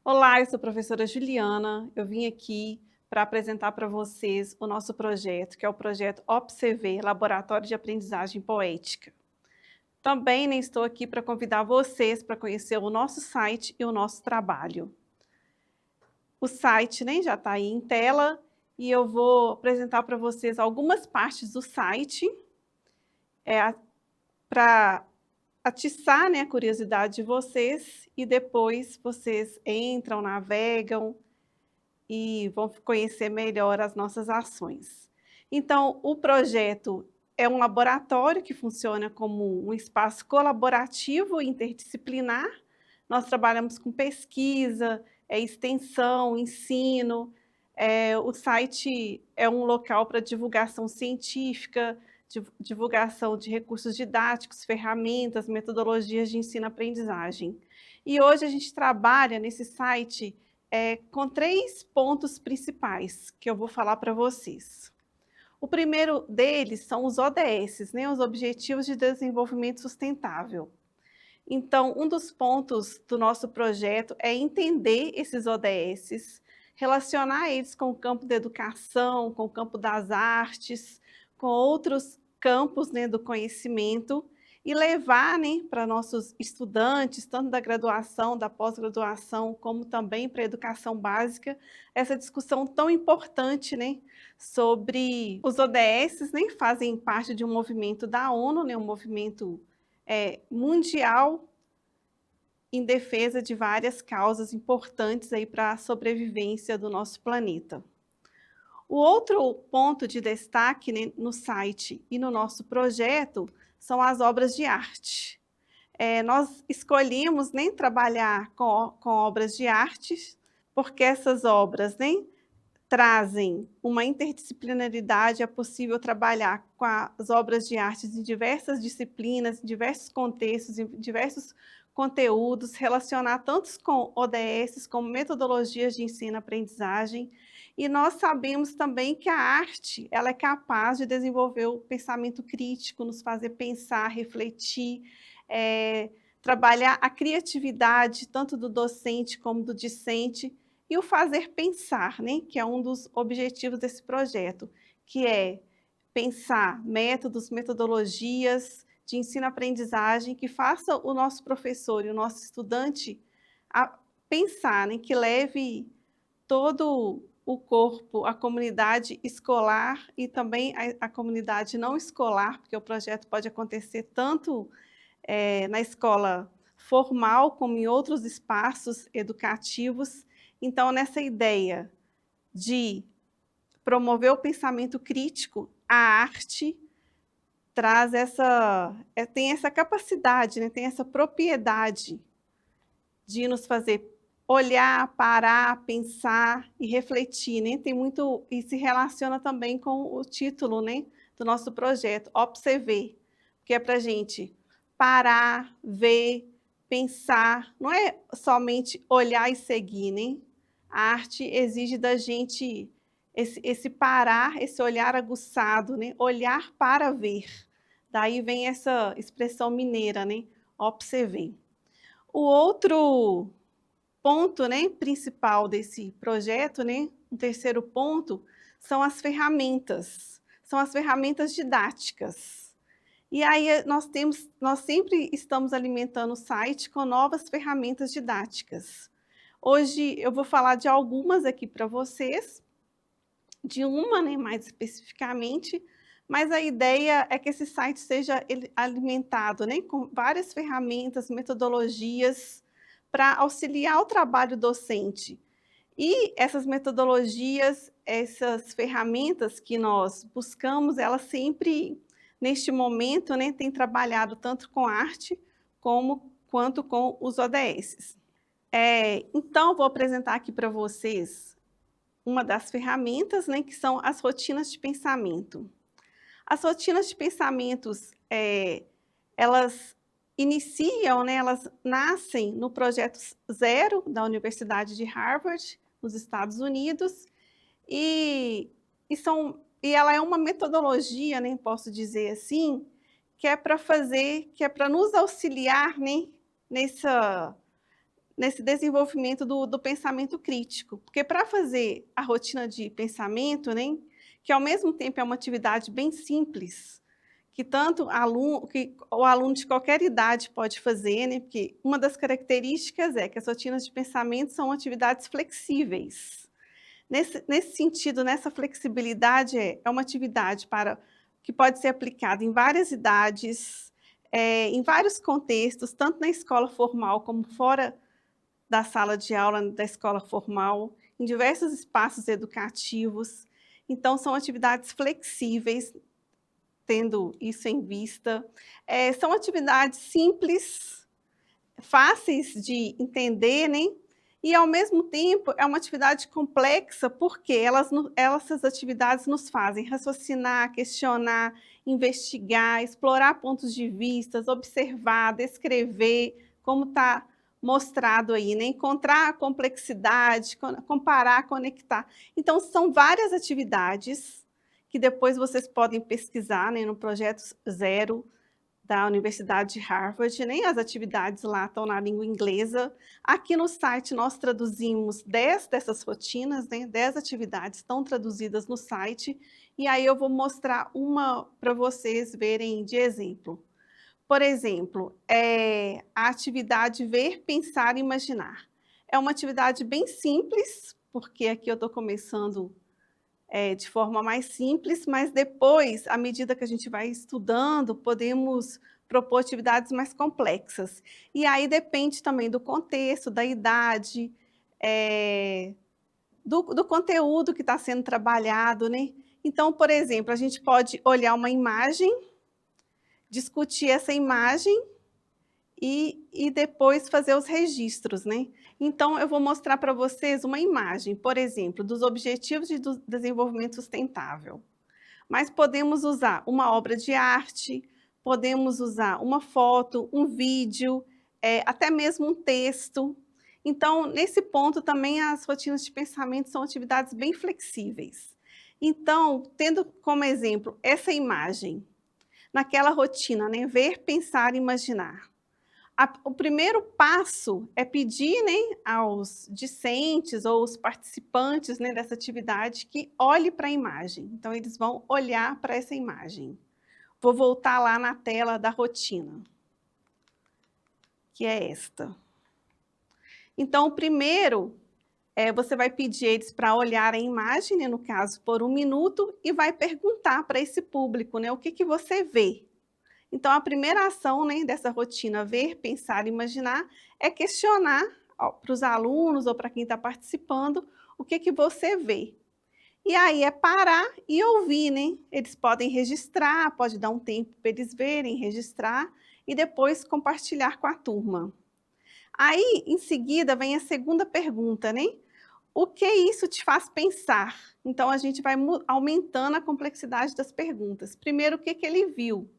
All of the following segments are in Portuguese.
Olá, eu sou a professora Juliana. Eu vim aqui para apresentar para vocês o nosso projeto, que é o projeto OBSEV, Laboratório de Aprendizagem Poética. Também, estou aqui para convidar vocês para conhecer o nosso site e o nosso trabalho. O site, já está aí em tela e eu vou apresentar para vocês algumas partes do site para atiçar, a curiosidade de vocês, e depois vocês entram, navegam e vão conhecer melhor as nossas ações. Então, o projeto é um laboratório que funciona como um espaço colaborativo e interdisciplinar. Nós trabalhamos com pesquisa, extensão, ensino. O site é um local para divulgação científica, divulgação de recursos didáticos, ferramentas, metodologias de ensino-aprendizagem. E hoje a gente trabalha nesse site com 3 pontos principais que eu vou falar para vocês. O primeiro deles são os ODS, os Objetivos de Desenvolvimento Sustentável. Então, um dos pontos do nosso projeto é entender esses ODS, relacionar eles com o campo da educação, com o campo das artes, com outros campos do conhecimento, e levar para nossos estudantes, tanto da graduação, da pós-graduação, como também para a educação básica, essa discussão tão importante sobre os ODS, fazem parte de um movimento da ONU, um movimento mundial em defesa de várias causas importantes para a sobrevivência do nosso planeta. O outro ponto de destaque no site e no nosso projeto são as obras de arte. Nós escolhemos trabalhar com obras de arte, porque essas obras trazem uma interdisciplinaridade, é possível trabalhar com as obras de arte em diversas disciplinas, em diversos contextos, em diversos conteúdos, relacionar tanto com ODS como metodologias de ensino-aprendizagem. E nós sabemos também que a arte ela é capaz de desenvolver o pensamento crítico, nos fazer pensar, refletir, trabalhar a criatividade, tanto do docente como do discente, e o fazer pensar, que é um dos objetivos desse projeto, que é pensar métodos, metodologias de ensino-aprendizagem que faça o nosso professor e o nosso estudante a pensar, que leve todo o corpo, a comunidade escolar e também a comunidade não escolar, porque o projeto pode acontecer tanto na escola formal como em outros espaços educativos. Então, nessa ideia de promover o pensamento crítico, a arte traz tem essa capacidade, tem essa propriedade de nos fazer olhar, parar, pensar e refletir, Tem muito, e se relaciona também com o título, do nosso projeto, OBSEV, que é para a gente parar, ver, pensar, não é somente olhar e seguir, A arte exige da gente esse parar, esse olhar aguçado, Olhar para ver. Daí vem essa expressão mineira, OBSEV. O outro ponto, principal desse projeto, o terceiro ponto, são as ferramentas didáticas. E aí nós sempre estamos alimentando o site com novas ferramentas didáticas. Hoje eu vou falar de algumas aqui para vocês, de uma, mais especificamente, mas a ideia é que esse site seja alimentado com várias ferramentas, metodologias, para auxiliar o trabalho docente. E essas metodologias, essas ferramentas que nós buscamos, elas sempre, neste momento, têm trabalhado tanto com arte quanto com os ODS. Então, vou apresentar aqui para vocês uma das ferramentas, que são as rotinas de pensamento. As rotinas de pensamentos, elas iniciam, elas nascem no projeto Zero da Universidade de Harvard, nos Estados Unidos, e ela é uma metodologia, posso dizer assim, que é para nos auxiliar nesse desenvolvimento do pensamento crítico, porque para fazer a rotina de pensamento, né, que ao mesmo tempo é uma atividade bem simples, que tanto que o aluno de qualquer idade pode fazer, né, porque uma das características é que as rotinas de pensamento são atividades flexíveis. Nesse sentido, nessa flexibilidade, é uma atividade que pode ser aplicada em várias idades, em vários contextos, tanto na escola formal como fora da sala de aula da escola formal, em diversos espaços educativos. Então, são atividades flexíveis, tendo isso em vista. São atividades simples, fáceis de entender, né? E, ao mesmo tempo, é uma atividade complexa, porque essas atividades nos fazem raciocinar, questionar, investigar, explorar pontos de vista, observar, descrever, como está mostrado aí, né? Encontrar a complexidade, comparar, conectar. Então, são várias atividades que depois vocês podem pesquisar, né, no Projeto Zero, da Universidade de Harvard, nem as atividades lá estão na língua inglesa. Aqui no site nós traduzimos 10 dessas rotinas, né, 10 atividades estão traduzidas no site, e aí eu vou mostrar uma para vocês verem de exemplo. Por exemplo, a atividade ver, pensar e imaginar. É uma atividade bem simples, porque aqui eu estou começando de forma mais simples, mas depois, à medida que a gente vai estudando, podemos propor atividades mais complexas. E aí depende também do contexto, da idade, do conteúdo que está sendo trabalhado, né? Então, por exemplo, a gente pode olhar uma imagem, discutir essa imagem e depois fazer os registros, né? Então, eu vou mostrar para vocês uma imagem, por exemplo, dos Objetivos de Desenvolvimento Sustentável. Mas podemos usar uma obra de arte, podemos usar uma foto, um vídeo, até mesmo um texto. Então, nesse ponto também as rotinas de pensamento são atividades bem flexíveis. Então, tendo como exemplo essa imagem, naquela rotina, né? Ver, pensar e imaginar. O primeiro passo é pedir, né, aos discentes ou os participantes, né, dessa atividade que olhe para a imagem. Então, eles vão olhar para essa imagem. Vou voltar lá na tela da rotina, que é esta. Então, o primeiro, você vai pedir eles para olhar a imagem, né, no caso, por 1 minuto, e vai perguntar para esse público, né, o que você vê. Então, a primeira ação, né, dessa rotina ver, pensar e imaginar é questionar para os alunos ou para quem está participando o que você vê. E aí é parar e ouvir, né? Eles podem registrar, pode dar um tempo para eles verem, registrar e depois compartilhar com a turma. Aí, em seguida, vem a segunda pergunta, né? O que isso te faz pensar? Então, a gente vai aumentando a complexidade das perguntas. Primeiro, o que ele viu?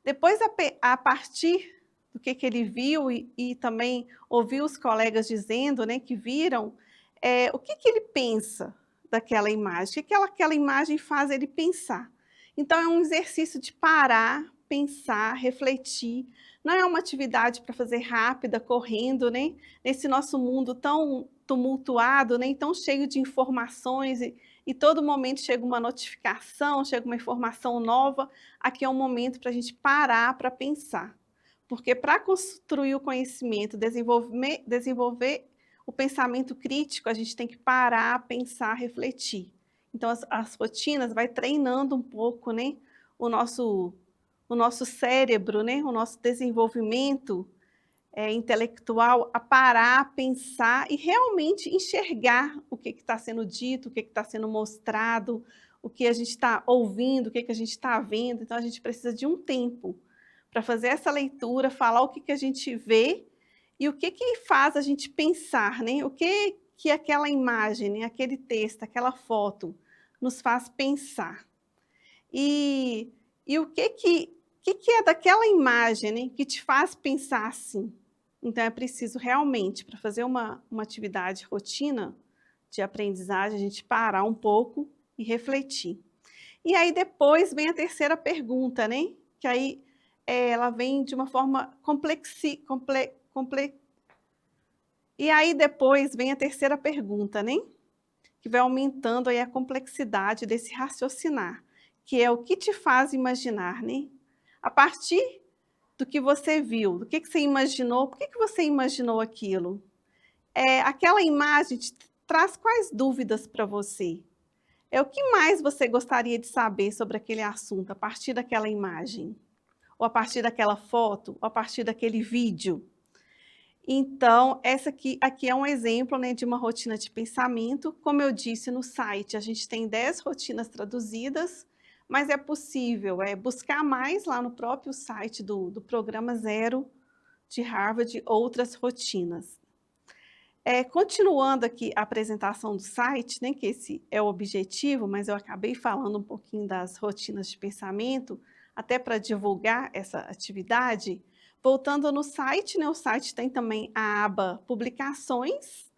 Depois, a partir do que ele viu e também ouviu os colegas dizendo, né, que viram, o que ele pensa daquela imagem? O que aquela imagem faz ele pensar? Então, é um exercício de parar, pensar, refletir. Não é uma atividade para fazer rápida, correndo, né? Nesse nosso mundo tão tumultuado, né, tão cheio de informações e todo momento chega uma notificação, chega uma informação nova. Aqui é um momento para a gente parar para pensar. Porque para construir o conhecimento, desenvolver o pensamento crítico, a gente tem que parar, pensar, refletir. Então, as rotinas vai treinando um pouco, né, o nosso cérebro, né, o nosso desenvolvimento intelectual a parar, pensar e realmente enxergar o que está sendo dito, o que está sendo mostrado, o que a gente está ouvindo, o que a gente está vendo. Então, a gente precisa de um tempo para fazer essa leitura, falar o que a gente vê e o que faz a gente pensar, né? O que aquela imagem, né? Aquele texto, aquela foto nos faz pensar. E o que é daquela imagem, né, que te faz pensar assim? Então, é preciso realmente, para fazer uma atividade rotina de aprendizagem, a gente parar um pouco e refletir. E aí depois vem a terceira pergunta, né? Que aí ela vem de uma forma E aí depois vem a terceira pergunta, né? Que vai aumentando aí a complexidade desse raciocinar, que é o que te faz imaginar, né? A partir do que você viu, do que você imaginou, por que você imaginou aquilo? Aquela imagem te traz quais dúvidas para você? O que mais você gostaria de saber sobre aquele assunto a partir daquela imagem? Ou a partir daquela foto? Ou a partir daquele vídeo? Então, essa aqui é um exemplo, né, de uma rotina de pensamento. Como eu disse no site, a gente tem 10 rotinas traduzidas, mas é possível buscar mais lá no próprio site do Programa Zero de Harvard, outras rotinas. Continuando aqui a apresentação do site, né, que esse é o objetivo, mas eu acabei falando um pouquinho das rotinas de pensamento, até para divulgar essa atividade. Voltando no site, né, o site tem também a aba Publicações,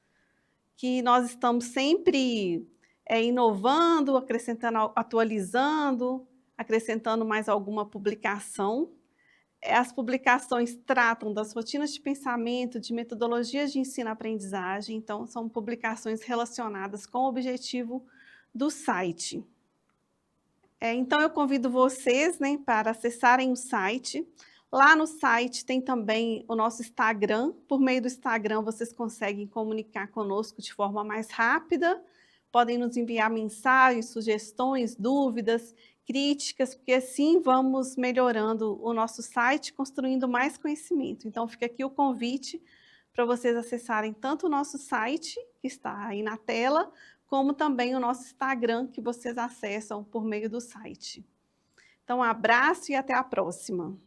que nós estamos sempre inovando, acrescentando, atualizando, acrescentando mais alguma publicação. As publicações tratam das rotinas de pensamento, de metodologias de ensino-aprendizagem, então são publicações relacionadas com o objetivo do site. Então eu convido vocês, né, para acessarem o site. Lá no site tem também o nosso Instagram. Por meio do Instagram vocês conseguem comunicar conosco de forma mais rápida, podem nos enviar mensagens, sugestões, dúvidas, críticas, porque assim vamos melhorando o nosso site, construindo mais conhecimento. Então fica aqui o convite para vocês acessarem tanto o nosso site, que está aí na tela, como também o nosso Instagram, que vocês acessam por meio do site. Então, um abraço e até a próxima!